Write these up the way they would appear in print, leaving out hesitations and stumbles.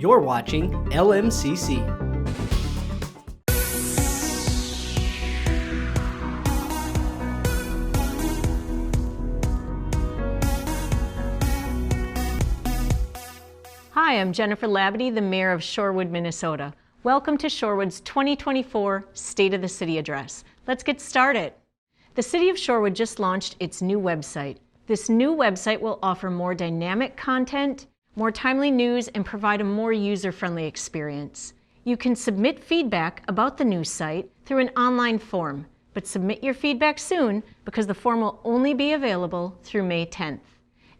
You're watching LMCC. Hi, I'm Jennifer Labadie, the Mayor of Shorewood, Minnesota. Welcome to Shorewood's 2024 State of the City Address. Let's get started. The City of Shorewood just launched its new website. This new website will offer more dynamic content, more timely news, and provide a more user-friendly experience. You can submit feedback about the new site through an online form, but submit your feedback soon because the form will only be available through May 10th.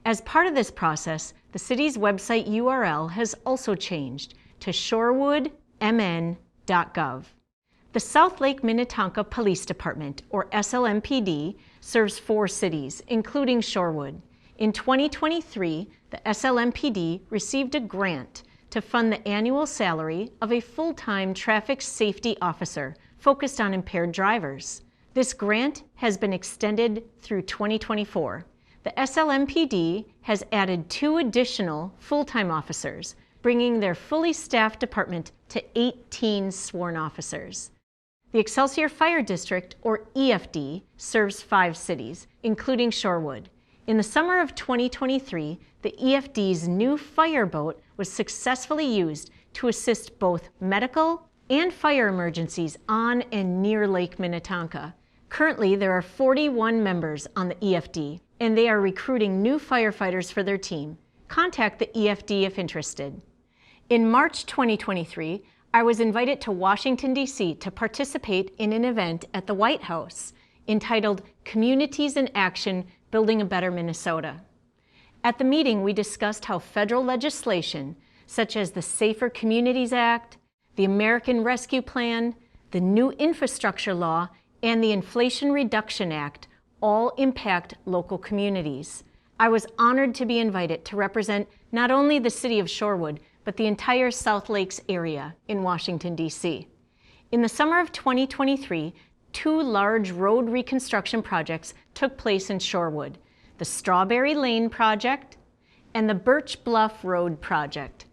As part of this process, the city's website URL has also changed to shorewoodmn.gov. The South Lake Minnetonka Police Department, or SLMPD, serves 4 cities, including Shorewood. In 2023, the SLMPD received a grant to fund the annual salary of a full-time traffic safety officer focused on impaired drivers. This grant has been extended through 2024. The SLMPD has added 2 additional full-time officers, bringing their fully staffed department to 18 sworn officers. The Excelsior Fire District, or EFD, serves 5 cities, including Shorewood. In the summer of 2023, the EFD's new fireboat was successfully used to assist both medical and fire emergencies on and near Lake Minnetonka. Currently, there are 41 members on the EFD, and they are recruiting new firefighters for their team. Contact the EFD if interested. In March 2023, I was invited to Washington, D.C. to participate in an event at the White House entitled Communities in Action, Building a Better Minnesota. At the meeting, we discussed how federal legislation, such as the Safer Communities Act, the American Rescue Plan, the new infrastructure law, and the Inflation Reduction Act all impact local communities. I was honored to be invited to represent not only the city of Shorewood, but the entire South Lakes area in Washington, D.C. In the summer of 2023, 2 large road reconstruction projects took place in Shorewood, the Strawberry Lane project and the Birch Bluff Road project.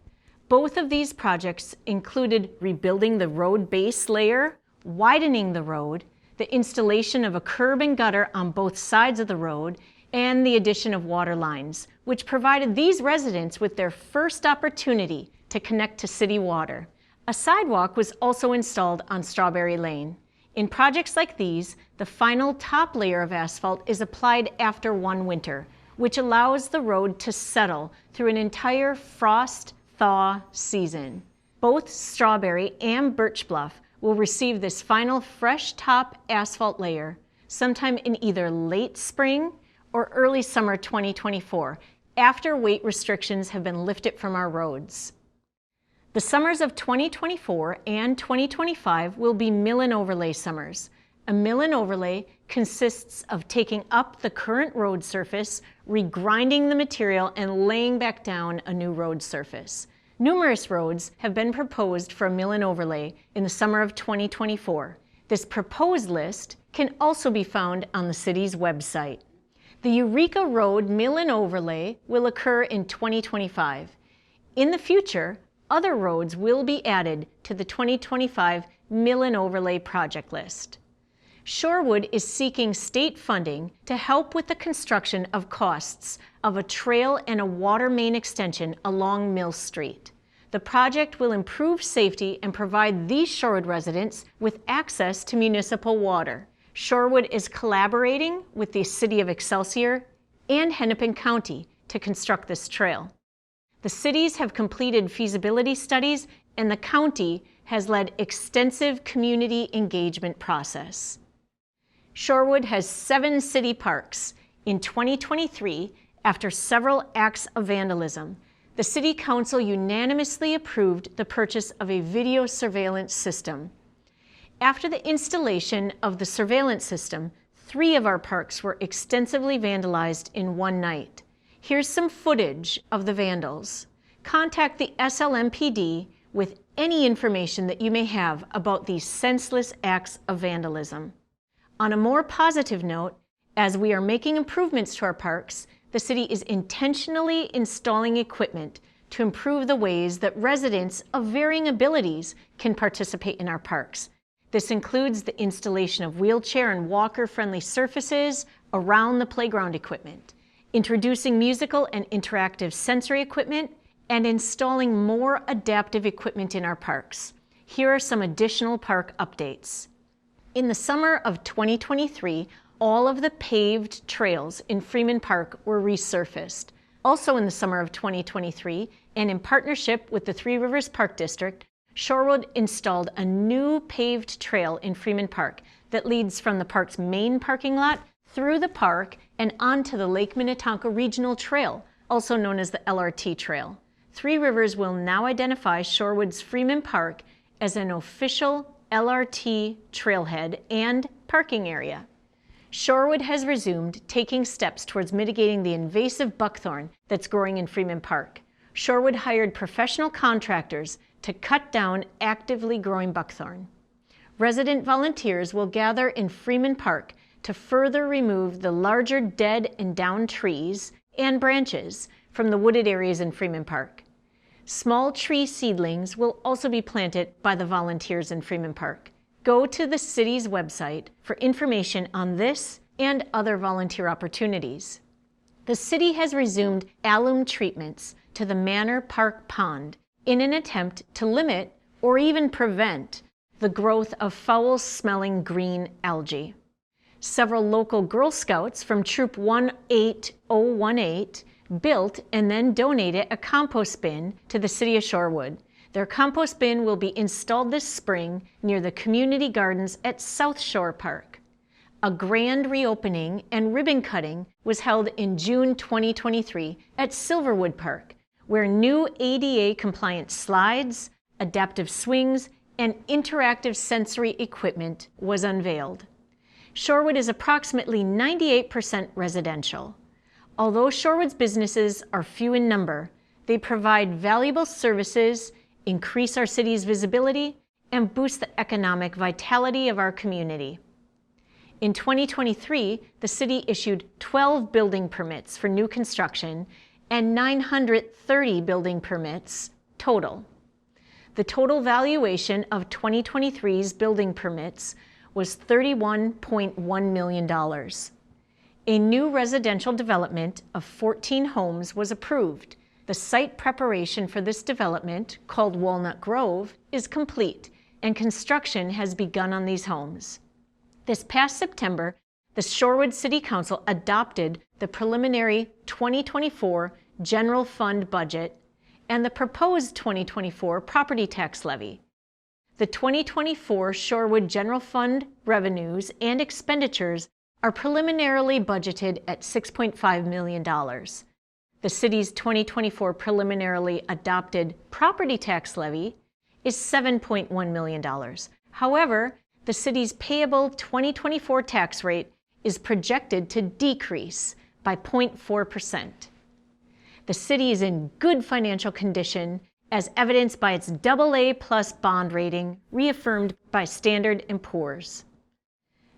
Both of these projects included rebuilding the road base layer, widening the road, the installation of a curb and gutter on both sides of the road, and the addition of water lines, which provided these residents with their first opportunity to connect to city water. A sidewalk was also installed on Strawberry Lane. In projects like these, the final top layer of asphalt is applied after 1 winter, which allows the road to settle through an entire frost-thaw season. Both Strawberry and Birch Bluff will receive this final fresh top asphalt layer sometime in either late spring or early summer 2024, after weight restrictions have been lifted from our roads. The summers of 2024 and 2025 will be mill and overlay summers. A mill and overlay consists of taking up the current road surface, regrinding the material, and laying back down a new road surface. Numerous roads have been proposed for a mill and overlay in the summer of 2024. This proposed list can also be found on the city's website. The Eureka Road Mill and Overlay will occur in 2025. In the future, other roads will be added to the 2025 Mill and Overlay project list. Shorewood is seeking state funding to help with the construction of costs of a trail and a water main extension along Mill Street. The project will improve safety and provide these Shorewood residents with access to municipal water. Shorewood is collaborating with the City of Excelsior and Hennepin County to construct this trail. The cities have completed feasibility studies, and the county has led extensive community engagement process. Shorewood has 7 city parks. In 2023, after several acts of vandalism, the City Council unanimously approved the purchase of a video surveillance system. After the installation of the surveillance system, 3 of our parks were extensively vandalized in one night. Here's some footage of the vandals. Contact the SLMPD with any information that you may have about these senseless acts of vandalism. On a more positive note, as we are making improvements to our parks, the city is intentionally installing equipment to improve the ways that residents of varying abilities can participate in our parks. This includes the installation of wheelchair and walker-friendly surfaces around the playground equipment, introducing musical and interactive sensory equipment, and installing more adaptive equipment in our parks. Here are some additional park updates. In the summer of 2023, all of the paved trails in Freeman Park were resurfaced. Also in the summer of 2023, and in partnership with the Three Rivers Park District, Shorewood installed a new paved trail in Freeman Park that leads from the park's main parking lot through the park and onto the Lake Minnetonka Regional Trail, also known as the LRT Trail. Three Rivers will now identify Shorewood's Freeman Park as an official LRT trailhead and parking area. Shorewood has resumed taking steps towards mitigating the invasive buckthorn that's growing in Freeman Park. Shorewood hired professional contractors to cut down actively growing buckthorn. Resident volunteers will gather in Freeman Park to further remove the larger dead and downed trees and branches from the wooded areas in Freeman Park. Small tree seedlings will also be planted by the volunteers in Freeman Park. Go to the city's website for information on this and other volunteer opportunities. The city has resumed alum treatments to the Manor Park Pond in an attempt to limit or even prevent the growth of foul-smelling green algae. Several local Girl Scouts from Troop 18018 built and then donated a compost bin to the city of Shorewood. Their compost bin will be installed this spring near the community gardens at South Shore Park. A grand reopening and ribbon cutting was held in June 2023 at Silverwood Park, where new ADA-compliant slides, adaptive swings, and interactive sensory equipment was unveiled. Shorewood is approximately 98% residential. Although Shorewood's businesses are few in number, they provide valuable services, increase our city's visibility, and boost the economic vitality of our community. In 2023, the city issued 12 building permits for new construction and 930 building permits total. The total valuation of 2023's building permits was $31.1 million. A new residential development of 14 homes was approved. The site preparation for this development, called Walnut Grove, is complete, and construction has begun on these homes. This past September, the Shorewood City Council adopted the preliminary 2024 general fund budget and the proposed 2024 property tax levy. The 2024 Shorewood general fund revenues and expenditures are preliminarily budgeted at $6.5 million. The city's 2024 preliminarily adopted property tax levy is $7.1 million. However, the city's payable 2024 tax rate is projected to decrease by 0.4%. The city is in good financial condition, as evidenced by its AA+ bond rating, reaffirmed by Standard & Poor's.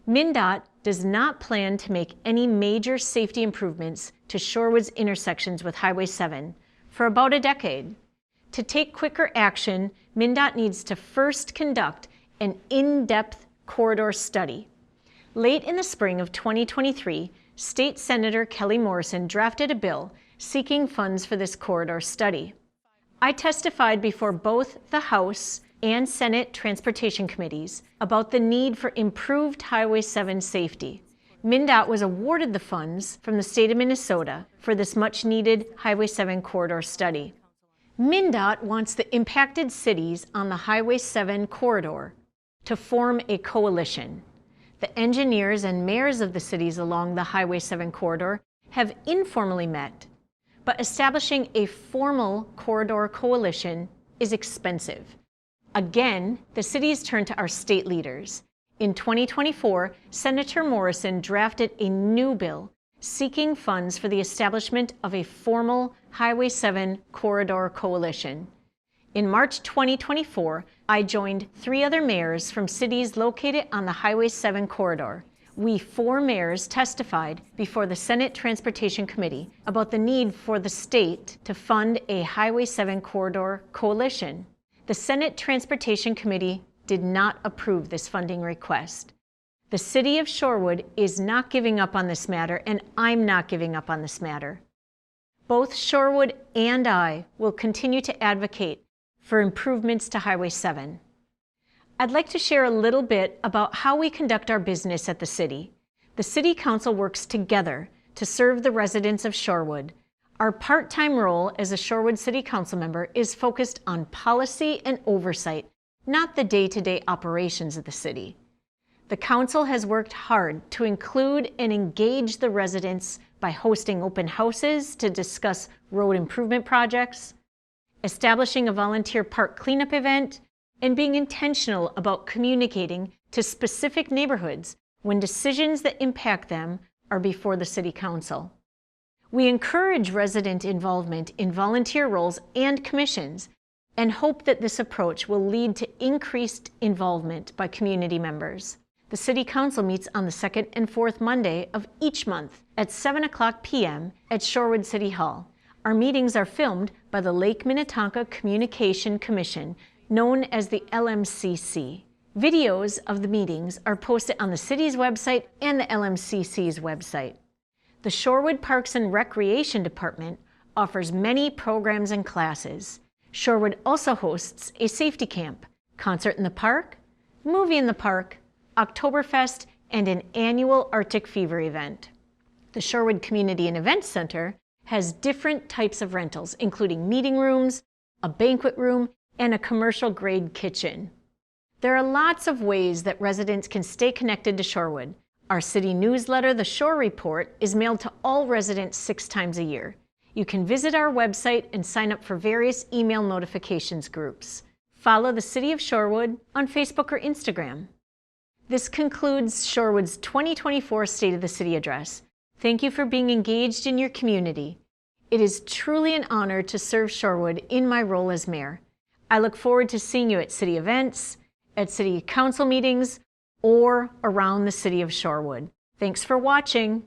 MnDOT does not plan to make any major safety improvements to Shorewood's intersections with Highway 7 for about a decade. To take quicker action, MnDOT needs to first conduct an in-depth corridor study. Late in the spring of 2023, State Senator Kelly Morrison drafted a bill seeking funds for this corridor study. I testified before both the House and Senate Transportation Committees about the need for improved Highway 7 safety. MnDOT was awarded the funds from the state of Minnesota for this much-needed Highway 7 corridor study. MnDOT wants the impacted cities on the Highway 7 corridor to form a coalition. The engineers and mayors of the cities along the Highway 7 corridor have informally met, but establishing a formal corridor coalition is expensive. Again, the cities turn to our state leaders. In 2024, Senator Morrison drafted a new bill seeking funds for the establishment of a formal Highway 7 corridor coalition. In March 2024, I joined 3 other mayors from cities located on the Highway 7 corridor. we 4 mayors testified before the Senate Transportation Committee about the need for the state to fund a Highway 7 corridor coalition. The Senate Transportation Committee did not approve this funding request. The City of Shorewood is not giving up on this matter, and I'm not giving up on this matter. Both Shorewood and I will continue to advocate for improvements to Highway 7. I'd like to share a little bit about how we conduct our business at the city. The City Council works together to serve the residents of Shorewood. Our part-time role as a Shorewood City Council member is focused on policy and oversight, not the day-to-day operations of the city. The Council has worked hard to include and engage the residents by hosting open houses to discuss road improvement projects, establishing a volunteer park cleanup event, and being intentional about communicating to specific neighborhoods when decisions that impact them are before the City Council. We encourage resident involvement in volunteer roles and commissions and hope that this approach will lead to increased involvement by community members. The City Council meets on the second and fourth Monday of each month at 7:00 p.m. at Shorewood City Hall. Our meetings are filmed by the Lake Minnetonka Communication Commission, known as the LMCC. Videos of the meetings are posted on the city's website and the LMCC's website. The Shorewood Parks and Recreation Department offers many programs and classes. Shorewood also hosts a safety camp, concert in the park, movie in the park, Oktoberfest, and an annual Arctic Fever event. The Shorewood Community and Events Center has different types of rentals, including meeting rooms, a banquet room, and a commercial-grade kitchen. There are lots of ways that residents can stay connected to Shorewood. Our city newsletter, The Shore Report, is mailed to all residents 6 times a year. You can visit our website and sign up for various email notifications groups. Follow the City of Shorewood on Facebook or Instagram. This concludes Shorewood's 2024 State of the City Address. Thank you for being engaged in your community. It is truly an honor to serve Shorewood in my role as mayor. I look forward to seeing you at city events, at city council meetings, or around the city of Shorewood. Thanks for watching.